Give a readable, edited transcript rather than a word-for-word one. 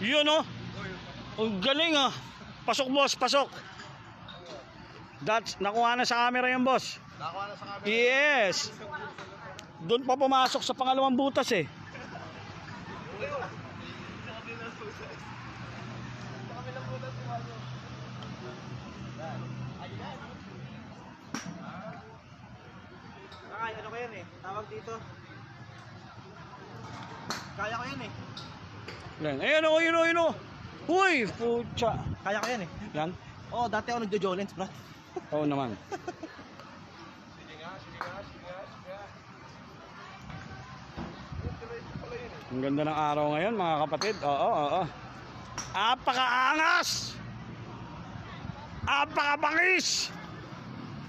Yun oh. Ang galing ah. Pasok boss, pasok. That's nakuha na sa camera yan boss. Nakuha na sa camera. Yes. Doon pa pumasok sa pangalawang butas eh. Ay, ano ko yan eh? Tawag dito. Kaya ko yan eh. Yan. Ayan o, yun o. Uy, pucha. Kaya ko yan eh. Yan. Oo, dati ako nagjo-jolens, bro. Oo naman. Sige nga. Ang ganda ng araw ngayon mga kapatid. Oo. Apakaangas! Apakabangis!